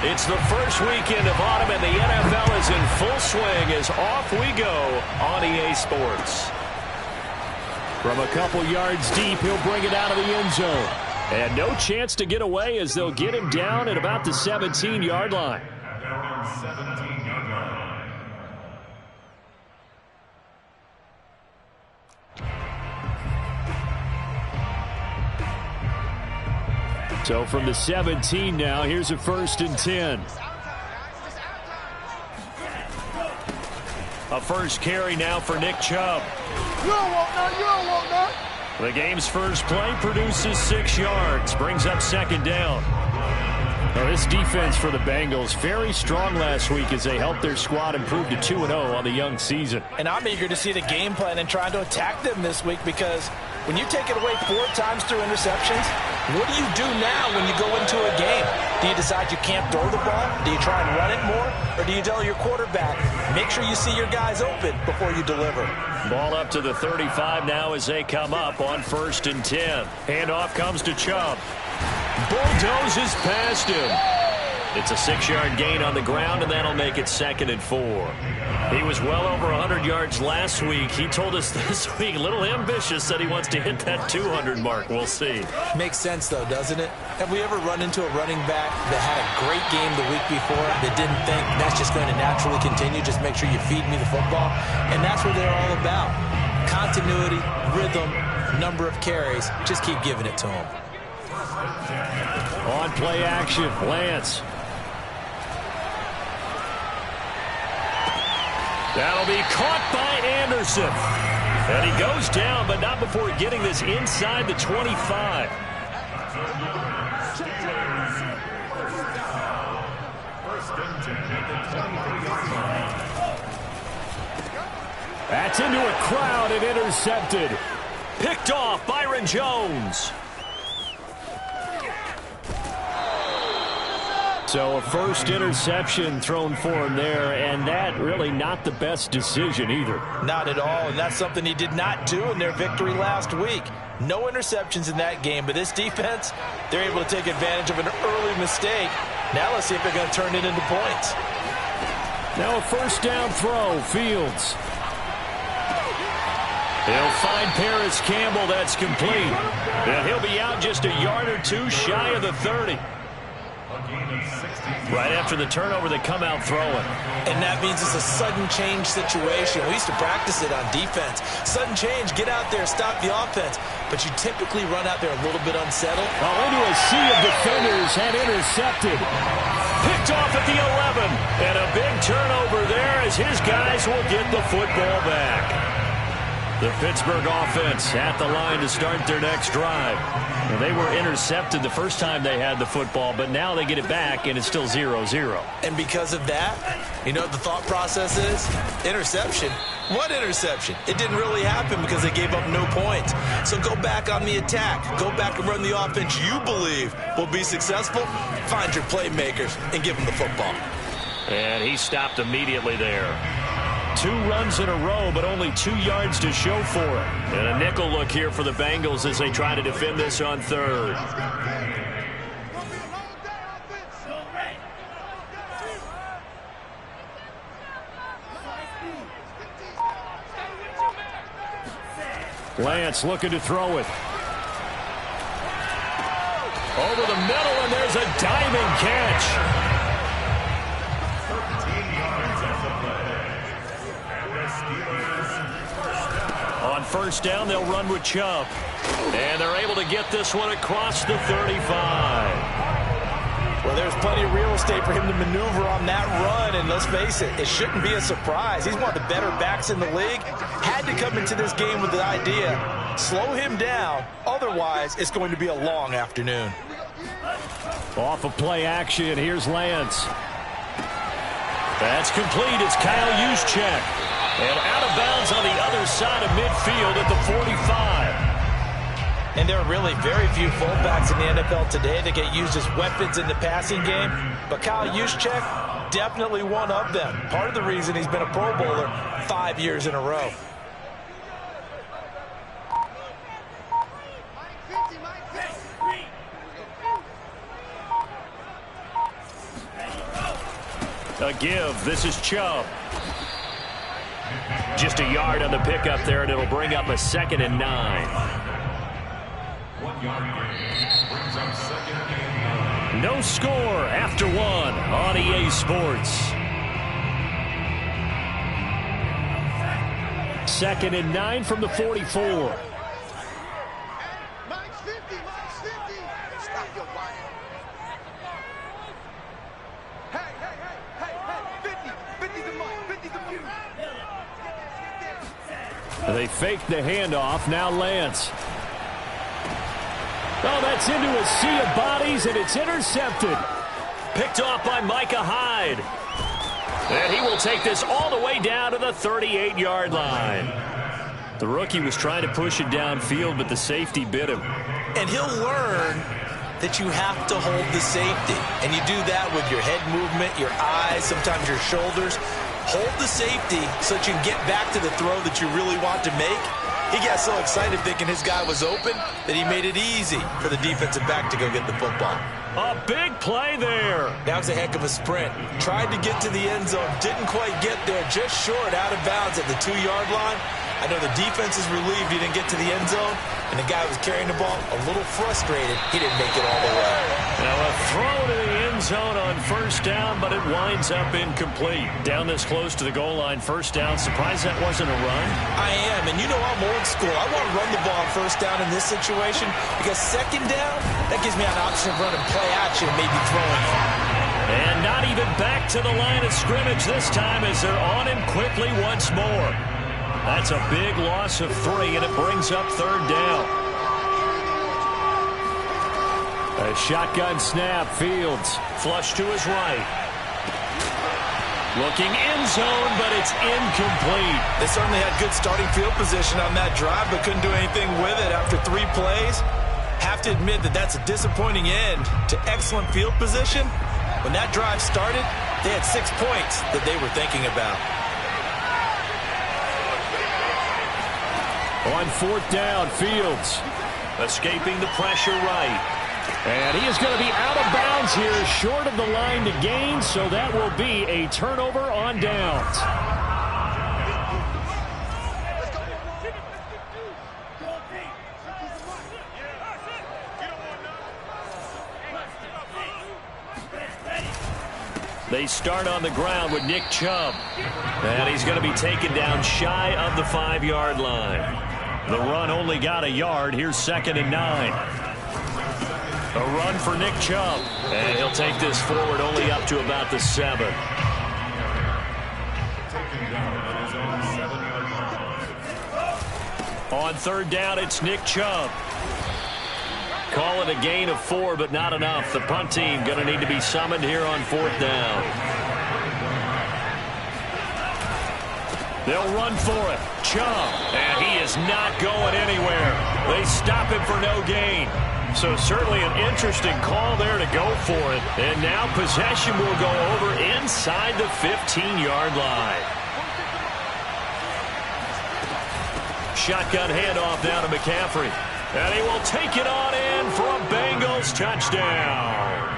It's the first weekend of autumn, and the NFL is in full swing as off we go on EA Sports. From a couple yards deep, he'll bring it out of the end zone. And no chance to get away as they'll get him down at about the 17-yard line. So from the 17 now, here's a 1st and 10. A first carry now for Nick Chubb. You don't want none, you don't want none. The game's first play produces 6 yards, brings up 2nd down. Now this defense for the Bengals, very strong last week as they helped their squad improve to 2-0 on the young season. And I'm eager to see the game plan and trying to attack them this week, because when you take it away 4 times through interceptions, what do you do now when you go into a game? Do you decide you can't throw the ball? Do you try and run it more? Or do you tell your quarterback, make sure you see your guys open before you deliver? Ball up to the 35 now as they come up on 1st and 10. Handoff comes to Chubb. Bulldozes past him. It's a 6-yard gain on the ground, and that'll make it 2nd and 4. He was well over 100 yards last week. He told us this week, a little ambitious, that he wants to hit that 200 mark. We'll see. Makes sense, though, doesn't it? Have we ever run into a running back that had a great game the week before that didn't think that's just going to naturally continue? Just make sure you feed me the football. And that's what they're all about. Continuity, rhythm, number of carries. Just keep giving it to them. On play action, Lance. That'll be caught by Anderson. And he goes down, but not before getting this inside the 25. That's into a crowd and intercepted. Picked off Byron Jones. So a first interception thrown for him there, and that really not the best decision either. Not at all, and that's something he did not do in their victory last week. No interceptions in that game, but this defense, they're able to take advantage of an early mistake. Now let's see if they're going to turn it into points. Now a 1st down throw, Fields. He'll find Paris Campbell, that's complete. And he'll be out just a yard or 2 shy of the 30. Right after the turnover, they come out throwing. And that means it's a sudden change situation. We used to practice it on defense. Sudden change, get out there, stop the offense. But you typically run out there a little bit unsettled. Into a sea of defenders and intercepted. Picked off at the 11. And a big turnover there as his guys will get the football back. The Pittsburgh offense at the line to start their next drive. Well, they were intercepted the first time they had the football, but now they get it back, and it's still 0-0. And because of that, you know what the thought process is? Interception. What interception? It didn't really happen because they gave up no points. So go back on the attack. Go back and run the offense you believe will be successful. Find your playmakers and give them the football. And he stopped immediately there. 2 runs in a row, but only 2 yards to show for it. And a nickel look here for the Bengals as they try to defend this on 3rd. Lance looking to throw it. Over the middle, and there's a diving catch. On 1st down, they'll run with Chubb. And they're able to get this one across the 35. Well, there's plenty of real estate for him to maneuver on that run. And let's face it, it shouldn't be a surprise. He's one of the better backs in the league. Had to come into this game with the idea, slow him down. Otherwise, it's going to be a long afternoon. Off of play action, here's Lance. That's complete. It's Kyle Juszczyk. And out of bounds on the other side of midfield at the 45. And there are really very few fullbacks in the NFL today that get used as weapons in the passing game. But Kyle Juszczyk, definitely one of them. Part of the reason he's been a Pro Bowler 5 years in a row. A give. This is Chubb. Just a yard on the pickup there, and it'll bring up a 2nd and 9. 1 yard gain brings up 2nd and 9. No score after 1 on EA Sports. 2nd and 9 from the 44. They fake the handoff. Now Lance. Oh, that's into a sea of bodies, and it's intercepted. Picked off by Micah Hyde. And he will take this all the way down to the 38-yard line. The rookie was trying to push it downfield, but the safety bit him. And he'll learn that you have to hold the safety. And you do that with your head movement, your eyes, sometimes your shoulders. Hold the safety so that you can get back to the throw that you really want to make. He got so excited thinking his guy was open that he made it easy for the defensive back to go get the football. A big play there. That was a heck of a sprint. Tried to get to the end zone, didn't quite get there, just short, out of bounds at the 2-yard line. I know the defense is relieved he didn't get to the end zone, and the guy who was carrying the ball a little frustrated. He didn't make it all the way. Now a throw to the end zone on 1st down, but it winds up incomplete. Down this close to the goal line, 1st down. Surprised that wasn't a run? I am, and you know I'm old school. I want to run the ball on 1st down in this situation because 2nd down, that gives me an option of running play action and maybe throwing it. And not even back to the line of scrimmage this time as they're on him quickly once more. That's a big loss of 3, and it brings up 3rd down. A shotgun snap. Fields flush to his right. Looking end zone, but it's incomplete. They certainly had good starting field position on that drive, but couldn't do anything with it after 3 plays. Have to admit that that's a disappointing end to excellent field position. When that drive started, they had 6 points that they were thinking about. On 4th down, Fields escaping the pressure right. And he is going to be out of bounds here, short of the line to gain, so that will be a turnover on downs. They start on the ground with Nick Chubb. And he's going to be taken down shy of the 5-yard line. The run only got a yard. Here's 2nd and 9. A run for Nick Chubb. And he'll take this forward only up to about the 7. On 3rd down, it's Nick Chubb. Call it a gain of 4, but not enough. The punt team going to need to be summoned here on 4th down. They'll run for it. Chubb, and he is not going anywhere. They stop him for no gain. So certainly an interesting call there to go for it. And now possession will go over inside the 15-yard line. Shotgun handoff down to McCaffrey. And he will take it on in for a Bengals touchdown.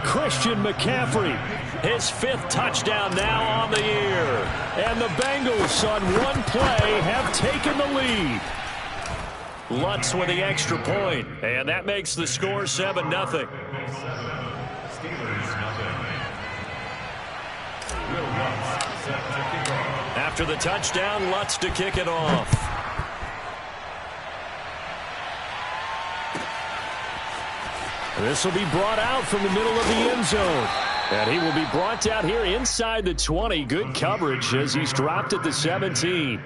Christian McCaffrey, his 5th touchdown now on the year. And the Bengals on 1 play have taken the lead. Lutz with the extra point, and that makes the score 7-0. After the touchdown, Lutz to kick it off. This will be brought out from the middle of the end zone. And he will be brought down here inside the 20. Good coverage as he's dropped at the 17.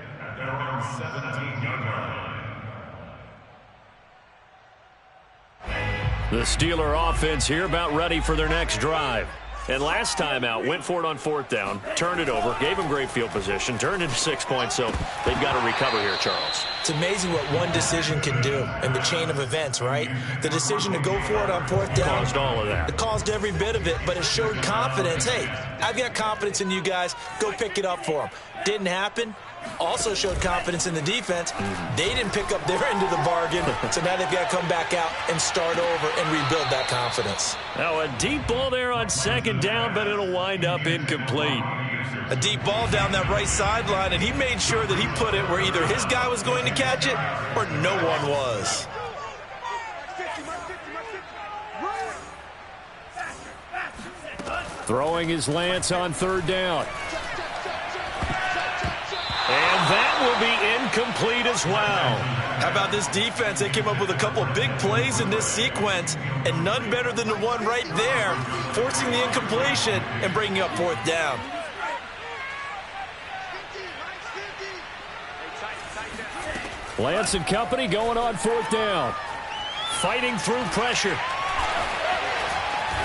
The Steeler offense here about ready for their next drive. And last time out, went for it on 4th down, turned it over, gave them great field position, turned into 6 points, so they've got to recover here, Charles. It's amazing what one decision can do in the chain of events, right? The decision to go for it on 4th down Caused all of that. It caused every bit of it, but it showed confidence. Hey, I've got confidence in you guys. Go pick it up for them. Didn't happen. Also showed confidence in the defense. They didn't pick up their end of the bargain, so now they've got to come back out and start over and rebuild that confidence. Now a deep ball there on second down, but it'll wind up incomplete. A deep ball down that right sideline, and he made sure that he put it where either his guy was going to catch it or no one was. Throwing his Lance on third down. And that will be incomplete as well. How about this defense? They came up with a couple big plays in this sequence, and none better than the one right there, forcing the incompletion and bringing up fourth down. Lance and company going on fourth down. Fighting through pressure.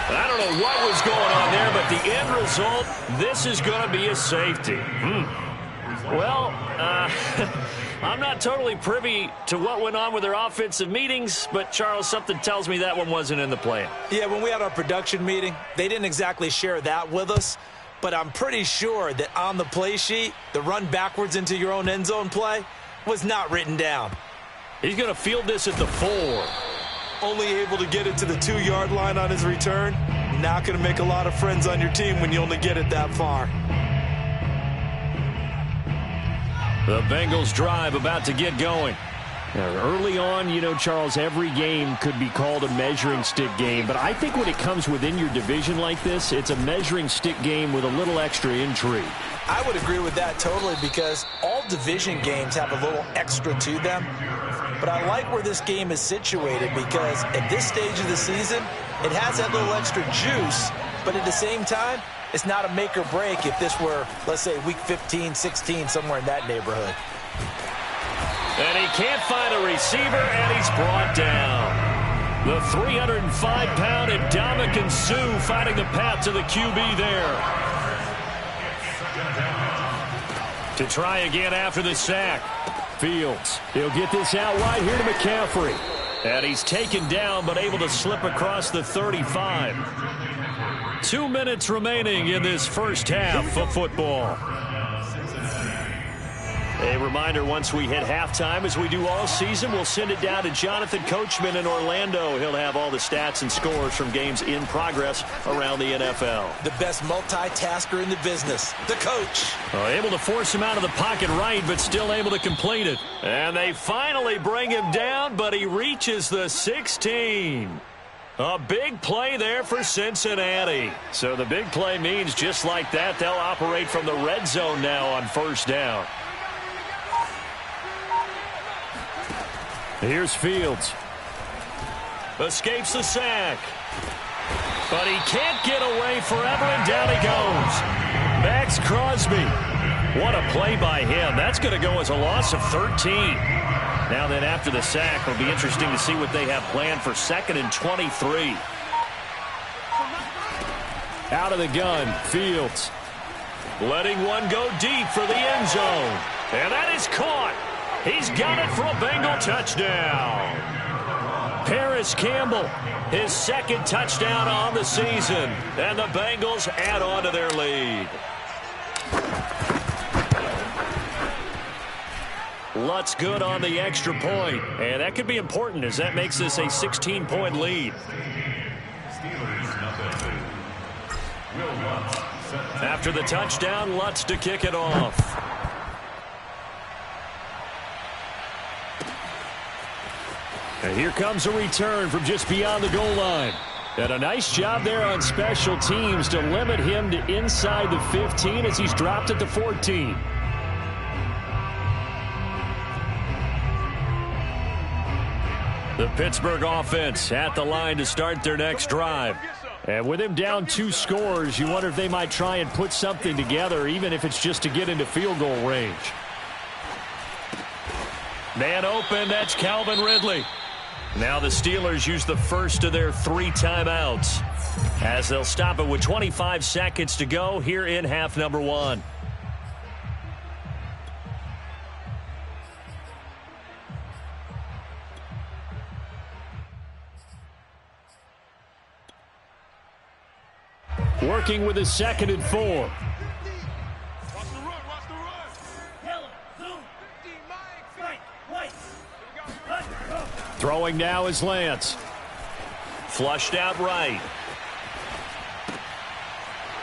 I don't know what was going on there, but the end result, this is going to be a safety. Well, I'm not totally privy to what went on with their offensive meetings, but, Charles, something tells me that one wasn't in the plan. Yeah, when we had our production meeting, they didn't exactly share that with us, but I'm pretty sure that on the play sheet, the run backwards into your own end zone play was not written down. He's going to field this at the 4. Only able to get it to the 2-yard line on his return. Not going to make a lot of friends on your team when you only get it that far. The Bengals drive about to get going. Now, early on, you know, Charles, every game could be called a measuring stick game. But I think when it comes within your division like this, it's a measuring stick game with a little extra intrigue. I would agree with that totally because all division games have a little extra to them. But I like where this game is situated because at this stage of the season, it has that little extra juice. But at the same time, it's not a make or break if this were, let's say, week 15, 16, somewhere in that neighborhood. And he can't find a receiver, and he's brought down. The 305-pound Ndamukong Suh finding the path to the QB there. To try again after the sack. Fields. He'll get this out wide here to McCaffrey. And he's taken down, but able to slip across the 35. 2 minutes remaining in this first half of football. A reminder, once we hit halftime, as we do all season, we'll send it down to Jonathan Coachman in Orlando. He'll have all the stats and scores from games in progress around the NFL. The best multitasker in the business, the coach. Able to force him out of the pocket right, but still able to complete it. And they finally bring him down, but he reaches the 16. A big play there for Cincinnati. So the big play means just like that, they'll operate from the red zone now on first down. Here's Fields. Escapes the sack. But he can't get away forever, and down he goes. Max Crosby. What a play by him. That's going to go as a loss of 13. Now then, after the sack, it'll be interesting to see what they have planned for 2nd and 23. Out of the gun, Fields. Letting one go deep for the end zone. And that is caught. He's got it for a Bengal touchdown. Paris Campbell, his 2nd touchdown on the season. And the Bengals add on to their lead. Lutz good on the extra point. And that could be important as that makes this a 16-point lead. After the touchdown, Lutz to kick it off. And here comes a return from just beyond the goal line. And a nice job there on special teams to limit him to inside the 15 as he's dropped at the 14. The Pittsburgh offense at the line to start their next drive. And with him down 2 scores, you wonder if they might try and put something together, even if it's just to get into field goal range. Man open, that's Calvin Ridley. Now the Steelers use the first of their 3 timeouts as they'll stop it with 25 seconds to go here in half number 1. Working with his 2nd and 4. Throwing now is Lance. Flushed out right.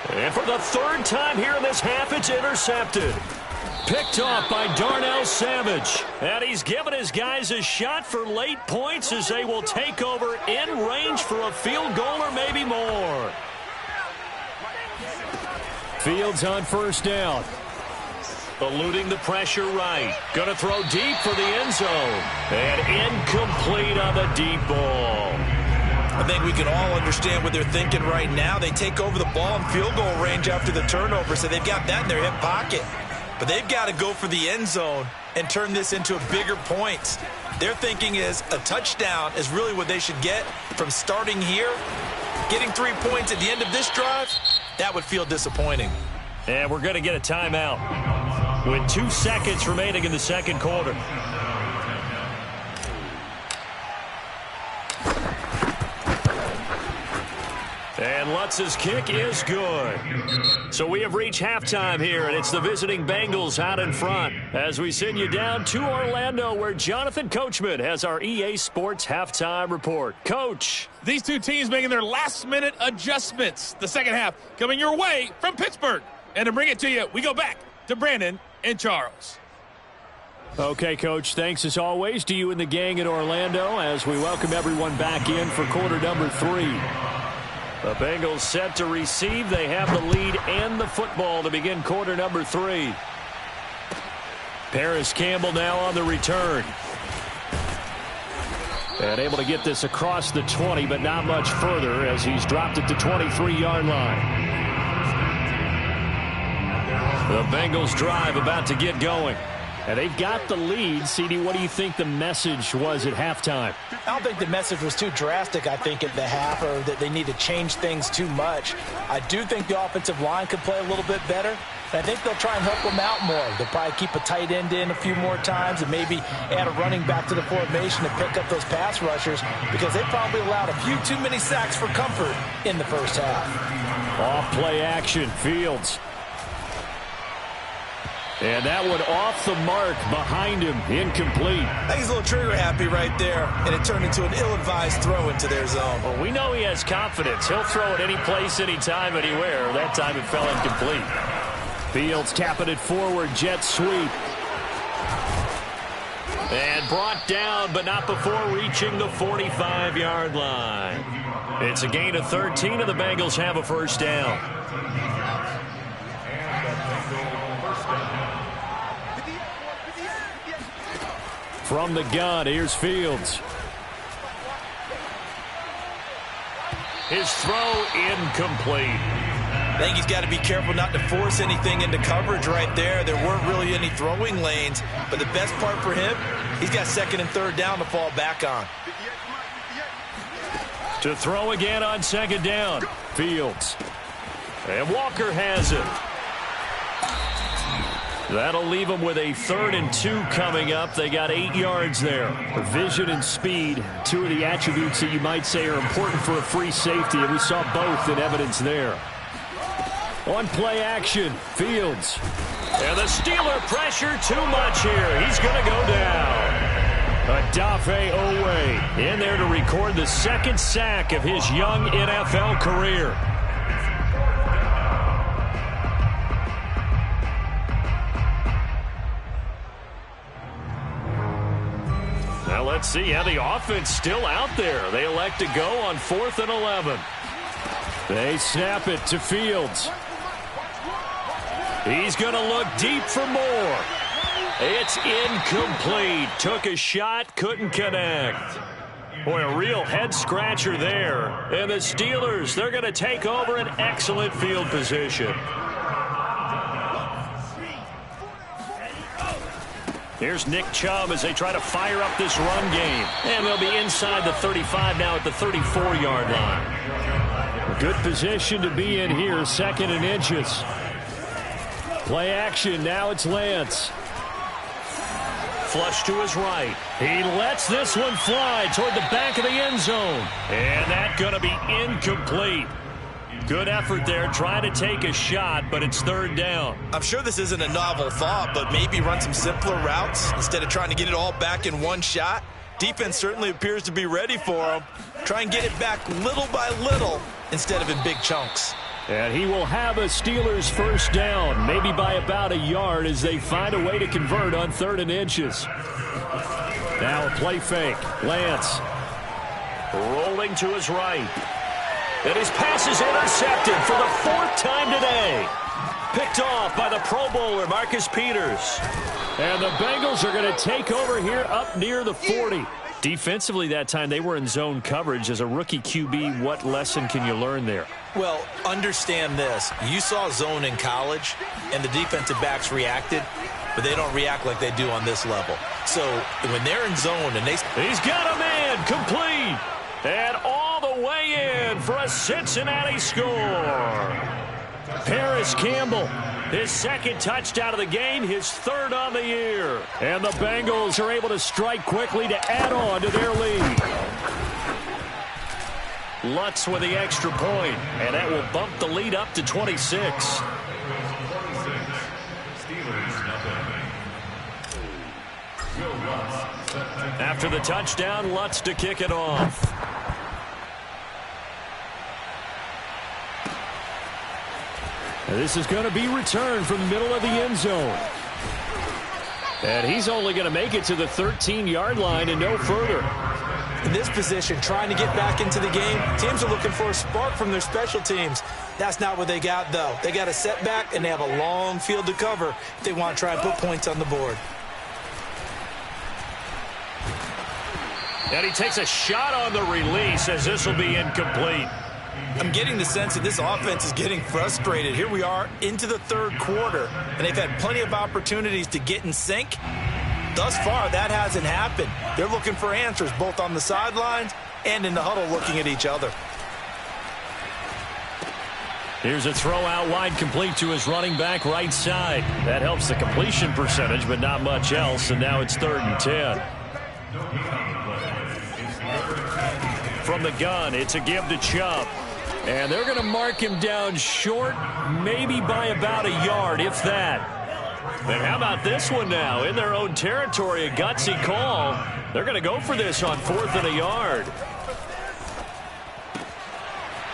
And for the 3rd time here in this half, it's intercepted. Picked off by Darnell Savage. And he's given his guys a shot for late points as they will take over in range for a field goal or maybe more. Fields on 1st down. Eluding the pressure right. Going to throw deep for the end zone. And incomplete on the deep ball. I think we can all understand what they're thinking right now. They take over the ball in field goal range after the turnover, so they've got that in their hip pocket. But they've got to go for the end zone and turn this into bigger points. Their thinking is a touchdown is really what they should get from starting here. Getting 3 points at the end of this drive, that would feel disappointing. And we're going to get a timeout with 2 seconds remaining in the 2nd quarter. And Lutz's kick is good. So we have reached halftime here, and it's the visiting Bengals out in front as we send you down to Orlando, where Jonathan Coachman has our EA Sports halftime report. Coach. These two teams making their last-minute adjustments. The second half coming your way from Pittsburgh. And to bring it to you, we go back to Brandon and Charles. Okay, Coach, thanks as always to you and the gang in Orlando as we welcome everyone back in for quarter number 3. The Bengals set to receive. They have the lead and the football to begin quarter number 3. Paris Campbell now on the return. And able to get this across the 20, but not much further as he's dropped at the 23-yard line. The Bengals drive about to get going. And they've got the lead. CD, what do you think the message was at halftime? I don't think the message was too drastic, I think, at the half, or that they need to change things too much. I do think the offensive line could play a little bit better. And I think they'll try and help them out more. They'll probably keep a tight end in a few more times and maybe add a running back to the formation to pick up those pass rushers because they probably allowed a few too many sacks for comfort in the first half. Off play action, Fields. And that one off the mark behind him, incomplete. I think he's a little trigger happy right there, and it turned into an ill-advised throw into their zone. Well, we know he has confidence. He'll throw it any place, anytime, anywhere. That time it fell incomplete. Fields tapping it forward, jet sweep. And brought down, but not before reaching the 45-yard line. It's a gain of 13, and the Bengals have a first down. From the gun, here's Fields. His throw incomplete. I think he's got to be careful not to force anything into coverage right there. There weren't really any throwing lanes, but the best part for him, he's got 2nd and 3rd down to fall back on. To throw again on 2nd down, Fields. And Walker has it. That'll leave them with a 3rd and 2 coming up. They got 8 yards there. Vision and speed, 2 of the attributes that you might say are important for a free safety, and we saw both in evidence there. On play action, Fields. And the Steeler pressure too much here. He's going to go down. Odafe Oweh in there to record the 2nd sack of his young NFL career. Now let's see how the offense still out there. They elect to go on 4th and 11. They snap it to Fields. He's going to look deep for more. It's incomplete. Took a shot, couldn't connect. Boy, a real head-scratcher there. And the Steelers, they're going to take over an excellent field position. Here's Nick Chubb as they try to fire up this run game. And they'll be inside the 35 now at the 34-yard line. Good position to be in here, 2nd and inches. Play action, now it's Lance. Flush to his right. He lets this one fly toward the back of the end zone. And that's going to be incomplete. Good effort there, trying to take a shot, but it's third down. I'm sure this isn't a novel thought, but maybe run some simpler routes instead of trying to get it all back in one shot. Defense certainly appears to be ready for him. Try and get it back little by little instead of in big chunks. And he will have a Steelers first down, maybe by about a yard as they find a way to convert on 3rd and inches. Now a play fake. Lance rolling to his right. And his pass is intercepted for the 4th time today. Picked off by the Pro Bowler, Marcus Peters. And the Bengals are going to take over here up near the 40. Defensively that time, they were in zone coverage. As a rookie QB, what lesson can you learn there? Well, understand this. You saw zone in college, and the defensive backs reacted, but they don't react like they do on this level. So when they're in zone and He's got a man, complete. And all the way in for a Cincinnati score. Paris Campbell, his 2nd touchdown of the game, his 3rd on the year. And the Bengals are able to strike quickly to add on to their lead. Lutz with the extra point, and that will bump the lead up to 26. After the touchdown, Lutz to kick it off. This is going to be returned from the middle of the end zone. And he's only going to make it to the 13-yard line and no further. In this position, trying to get back into the game, teams are looking for a spark from their special teams. That's not what they got, though. They got a setback, and they have a long field to cover if they want to try and put points on the board. And he takes a shot on the release as this will be incomplete. I'm getting the sense that this offense is getting frustrated. Here we are into the 3rd quarter, and they've had plenty of opportunities to get in sync. Thus far, that hasn't happened. They're looking for answers both on the sidelines and in the huddle looking at each other. Here's a throw out wide, complete to his running back right side. That helps the completion percentage, but not much else, and now it's 3rd and 10. From the gun, it's a give to Chubb. And they're going to mark him down short, maybe by about a yard, if that. But how about this one now? In their own territory, a gutsy call. They're going to go for this on 4th and a yard.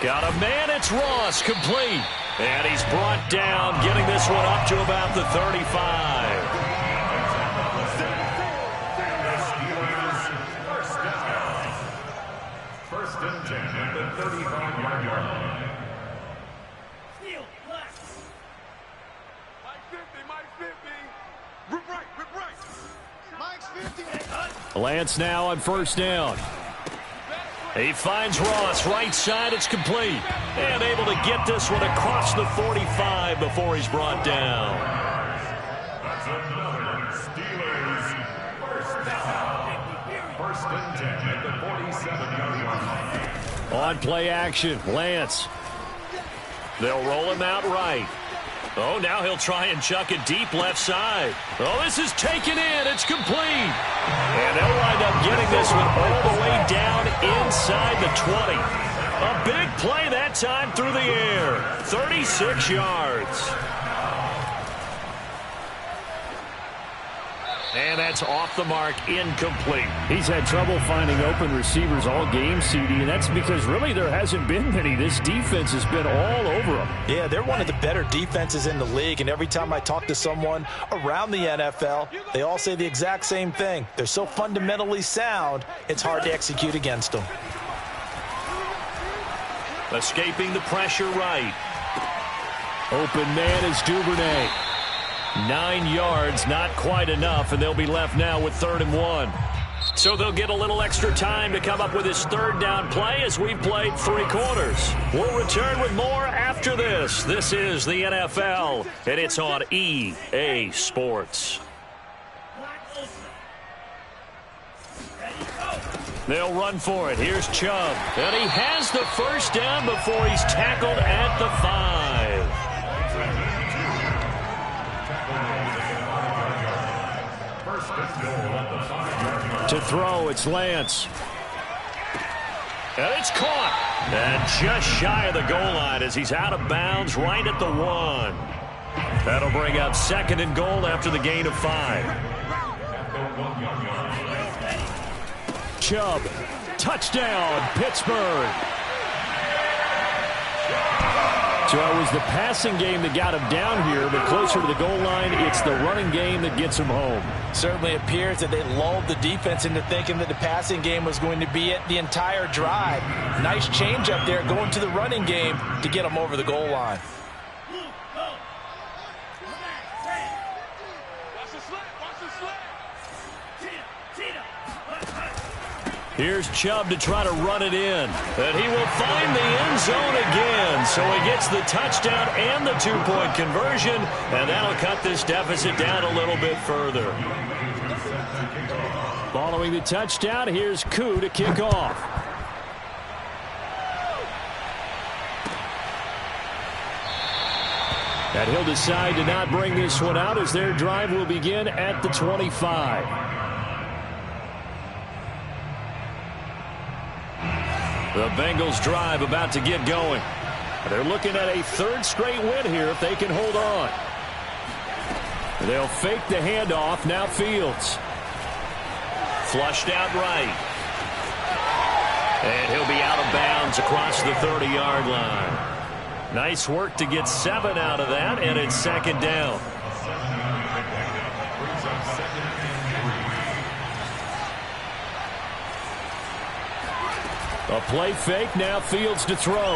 Got a man, it's Ross, complete. And he's brought down, getting this one up to about the 35. Lance now on 1st down. He finds Ross right side. It's complete. And able to get this one across the 45 before he's brought down. That's another Steelers first down. 1st and 10 at the 47-yard line. On play action, Lance. They'll roll him out right. Oh, now he'll try and chuck it deep left side. Oh, this is taken in. It's complete. And they'll wind up getting this one all the way down inside the 20. A big play that time through the air. 36 yards. And that's off the mark, incomplete. He's had trouble finding open receivers all game, CD, and that's because really there hasn't been many. This defense has been all over them. Yeah, they're one of the better defenses in the league, and every time I talk to someone around the NFL, they all say the exact same thing. They're so fundamentally sound, it's hard to execute against them. Escaping the pressure right. Open man is Duvernay. 9 yards, not quite enough, and they'll be left now with 3rd and 1. So they'll get a little extra time to come up with his 3rd down play as we played 3 quarters. We'll return with more after this. This is the NFL, and it's on EA Sports. They'll run for it. Here's Chubb, and he has the first down before he's tackled at the 5. To throw, it's Lance. And it's caught. And just shy of the goal line as he's out of bounds right at the 1. That'll bring up 2nd and goal after the gain of 5. Chubb, touchdown, Pittsburgh. So it was the passing game that got him down here, but closer to the goal line, it's the running game that gets him home. Certainly appears that they lulled the defense into thinking that the passing game was going to be it the entire drive. Nice change up there going to the running game to get him over the goal line. Here's Chubb to try to run it in. And he will find the end zone again. So he gets the touchdown and the 2-point conversion. And that'll cut this deficit down a little bit further. Following the touchdown, here's Koo to kick off. And he'll decide to not bring this one out as their drive will begin at the 25. The Bengals drive about to get going. They're looking at a 3rd straight win here if they can hold on. They'll fake the handoff. Now Fields. Flushed out right. And he'll be out of bounds across the 30-yard line. Nice work to get 7 out of that, and it's 2nd down. A play fake, now Fields to throw.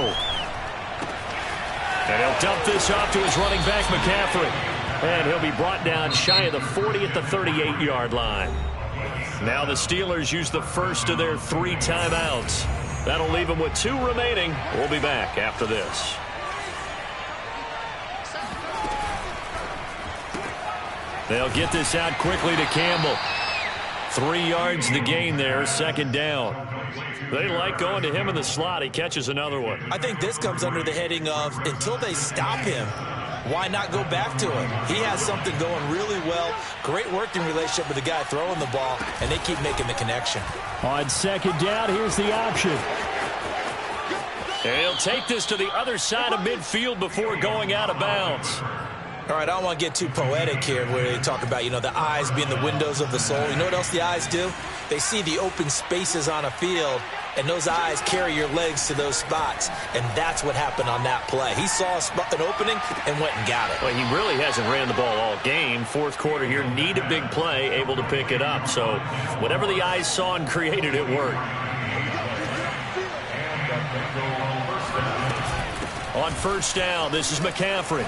And he'll dump this off to his running back, McCaffrey. And he'll be brought down shy of the 40 at the 38-yard line. Now the Steelers use the first of their 3 timeouts. That'll leave them with 2 remaining. We'll be back after this. They'll get this out quickly to Campbell. 3 yards the gain there, 2nd down. They like going to him in the slot. He catches another one. I think this comes under the heading of until they stop him, why not go back to him? He has something going really well. Great working relationship with the guy throwing the ball, and they keep making the connection. On 2nd down, here's the option. And he'll take this to the other side of midfield before going out of bounds. All right, I don't want to get too poetic here where they talk about, the eyes being the windows of the soul. You know what else the eyes do? They see the open spaces on a field, and those eyes carry your legs to those spots, and that's what happened on that play. He saw an opening and went and got it. Well, he really hasn't ran the ball all game. 4th quarter here, need a big play, able to pick it up. So whatever the eyes saw and created, it worked. On 1st down, this is McCaffrey.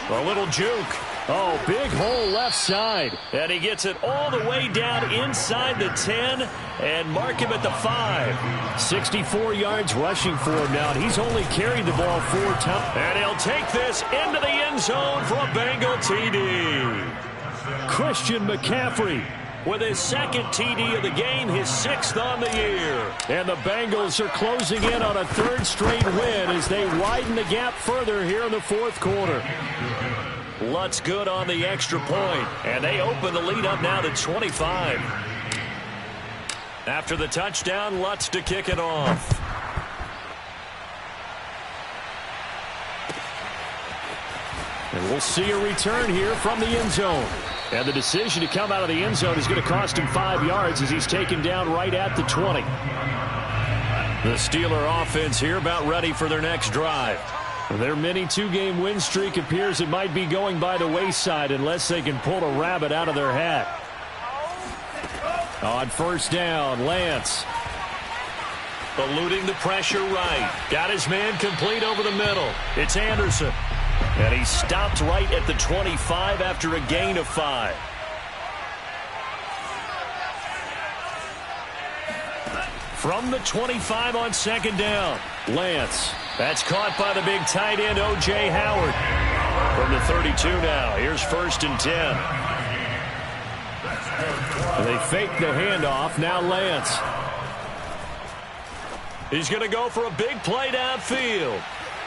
A little juke. Oh, big hole left side. And he gets it all the way down inside the 10 and mark him at the 5. 64 yards rushing for him now, and he's only carried the ball 4 times. And he'll take this into the end zone for a Bengal TD. Christian McCaffrey with his 2nd TD of the game, his 6th on the year. And the Bengals are closing in on a 3rd straight win as they widen the gap further here in the 4th quarter. Lutz good on the extra point, and they open the lead up now to 25. After the touchdown, Lutz to kick it off. And we'll see a return here from the end zone. And the decision to come out of the end zone is going to cost him 5 yards as he's taken down right at the 20. The Steeler offense here about ready for their next drive. Their mini 2-game win streak appears it might be going by the wayside unless they can pull a rabbit out of their hat. On 1st down, Lance. Eluding the pressure right. Got his man complete over the middle. It's Anderson. And he stopped right at the 25 after a gain of 5. From the 25 on 2nd down, Lance. That's caught by the big tight end, O.J. Howard. From the 32 now, here's 1st and 10. They fake the handoff, now Lance. He's going to go for a big play downfield.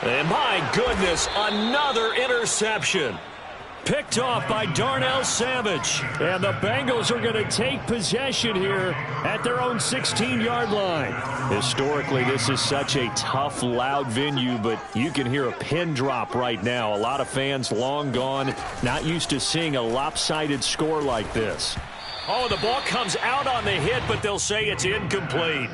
And my goodness, another interception. Picked off by Darnell Savage. And the Bengals are going to take possession here at their own 16-yard line. Historically, this is such a tough, loud venue, but you can hear a pin drop right now. A lot of fans long gone, not used to seeing a lopsided score like this. Oh, the ball comes out on the hit, but they'll say it's incomplete.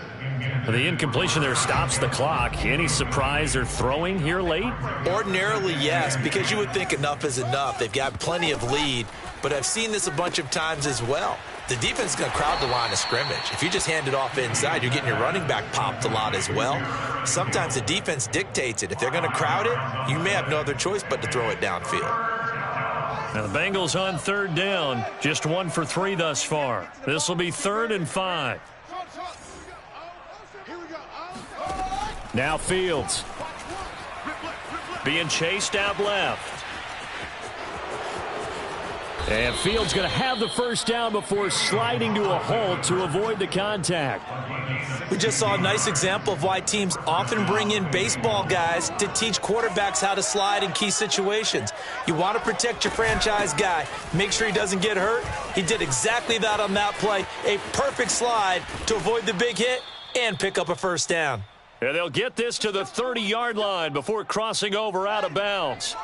The incompletion there stops the clock. Any surprise they're throwing here late? Ordinarily, yes, because you would think enough is enough. They've got plenty of lead, but I've seen this a bunch of times as well. The defense is going to crowd the line of scrimmage. If you just hand it off inside, you're getting your running back popped a lot as well. Sometimes the defense dictates it. If they're going to crowd it, you may have no other choice but to throw it downfield. Now the Bengals on third down, just 1 for 3 thus far. This will be 3rd and 5. Now Fields being chased out left. And Fields going to have the first down before sliding to a halt to avoid the contact. We just saw a nice example of why teams often bring in baseball guys to teach quarterbacks how to slide in key situations. You want to protect your franchise guy. Make sure he doesn't get hurt. He did exactly that on that play. A perfect slide to avoid the big hit and pick up a first down. And they'll get this to the 30-yard line before crossing over out of bounds.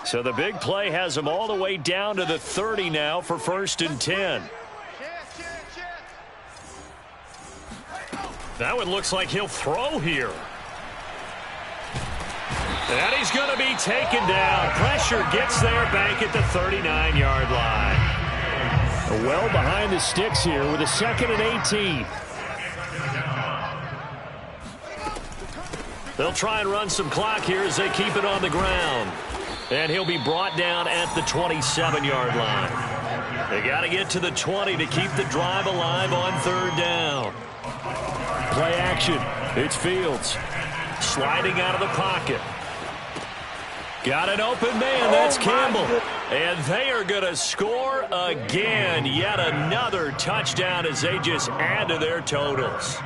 So the big play has them all the way down to the 30 now for 1st and 10. That one looks like he'll throw here. And he's going to be taken down. Pressure gets there back at the 39-yard line. Well behind the sticks here with a 2nd and 18. They'll try and run some clock here as they keep it on the ground. And he'll be brought down at the 27-yard line. They got to get to the 20 to keep the drive alive on 3rd down. Play action. It's Fields. Sliding out of the pocket. Got an open man. That's Campbell. And they are going to score again. Yet another touchdown as they just add to their totals.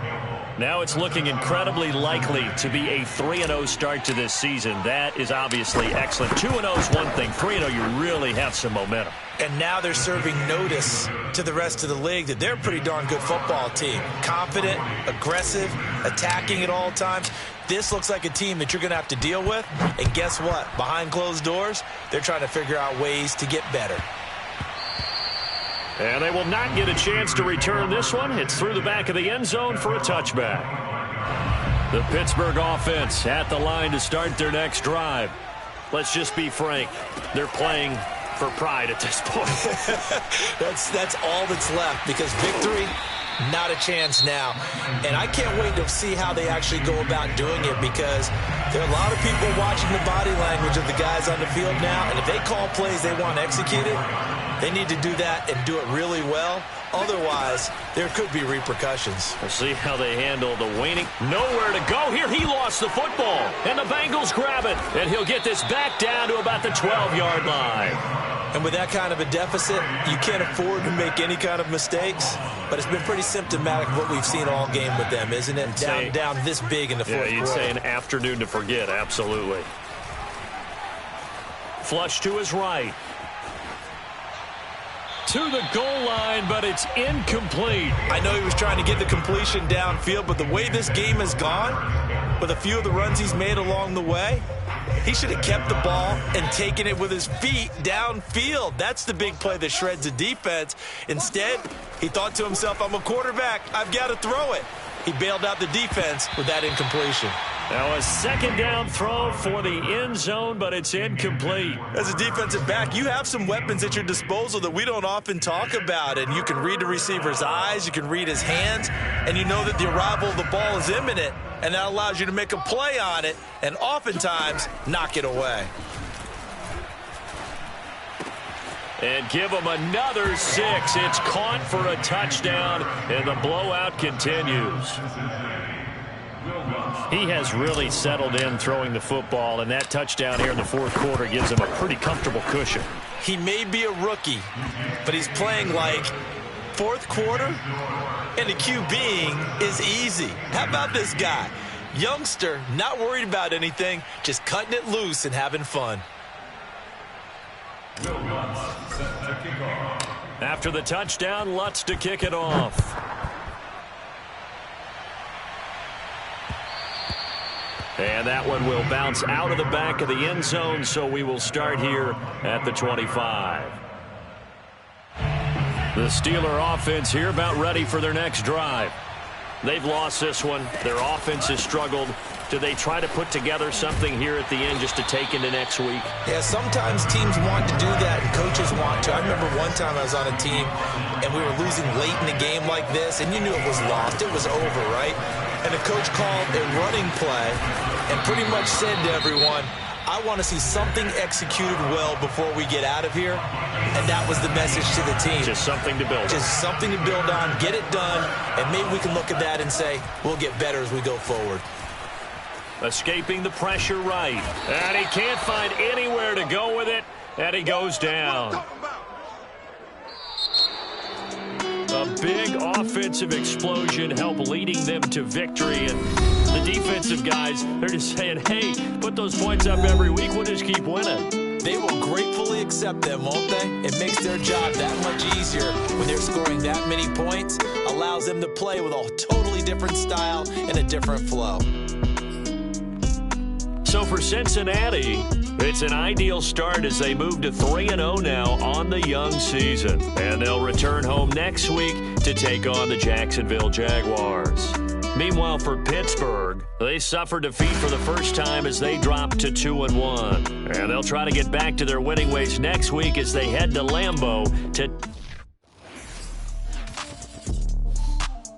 Now it's looking incredibly likely to be a 3-0 start to this season. That is obviously excellent. 2-0 is one thing. 3-0, you really have some momentum. And now they're serving notice to the rest of the league that they're a pretty darn good football team. Confident, aggressive, attacking at all times. This looks like a team that you're going to have to deal with. And guess what? Behind closed doors, they're trying to figure out ways to get better. And they will not get a chance to return this one. It's through the back of the end zone for a touchback. The Pittsburgh offense at the line to start their next drive. Let's just be frank. They're playing for pride at this point. That's all that's left, because victory, not a chance now. And I can't wait to see how they actually go about doing it, because there are a lot of people watching the body language of the guys on the field now, and if they call plays they want executed, they need to do that and do it really well. Otherwise, there could be repercussions. We'll see how they handle the waning. Nowhere to go here. He lost the football, and the Bengals grab it, and he'll get this back down to about the 12-yard line. And with that kind of a deficit, you can't afford to make any kind of mistakes. But it's been pretty symptomatic of what we've seen all game with them, isn't it? Down this big in the fourth quarter. Yeah, you'd say an afternoon to forget, absolutely. Flush to his right. To the goal line, but it's incomplete. I know he was trying to get the completion downfield, but the way this game has gone, with a few of the runs he's made along the way, he should have kept the ball and taken it with his feet downfield. That's the big play that shreds the defense. Instead, he thought to himself, I'm a quarterback, I've got to throw it. He bailed out the defense with that incompletion. Now a 2nd down throw for the end zone, but it's incomplete. As a defensive back, you have some weapons at your disposal that we don't often talk about. And you can read the receiver's eyes, you can read his hands, and you know that the arrival of the ball is imminent. And that allows you to make a play on it and oftentimes knock it away. And give him another 6. It's caught for a touchdown, and the blowout continues. He has really settled in throwing the football, and that touchdown here in the fourth quarter gives him a pretty comfortable cushion. He may be a rookie, but he's playing like fourth quarter, and the QBing is easy. How about this guy? Youngster, not worried about anything, just cutting it loose and having fun. After the touchdown, Lutz to kick it off. And that one will bounce out of the back of the end zone, so we will start here at the 25. The Steeler offense here about ready for their next drive. They've lost this one. Their offense has struggled. Do they try to put together something here at the end just to take into next week? Yeah, sometimes teams want to do that and coaches want to. I remember one time I was on a team and we were losing late in a game like this, and you knew it was lost. It was over, right? And the coach called a running play and pretty much said to everyone, I want to see something executed well before we get out of here. And that was the message to the team. Just something to build on. Just something to build on, get it done, and maybe we can look at that and say, we'll get better as we go forward. Escaping the pressure right. And he can't find anywhere to go with it, and he goes down. A big offensive explosion helped leading them to victory, and the defensive guys, they're just saying, hey, put those points up every week, we'll just keep winning. They will gratefully accept them, won't they? It makes their job that much easier when they're scoring that many points, allows them to play with a totally different style and a different flow. So for Cincinnati, it's an ideal start as they move to 3-0 now on the young season. And they'll return home next week to take on the Jacksonville Jaguars. Meanwhile, for Pittsburgh, they suffered defeat for the first time as they dropped to 2-1. And they'll try to get back to their winning ways next week as they head to Lambeau to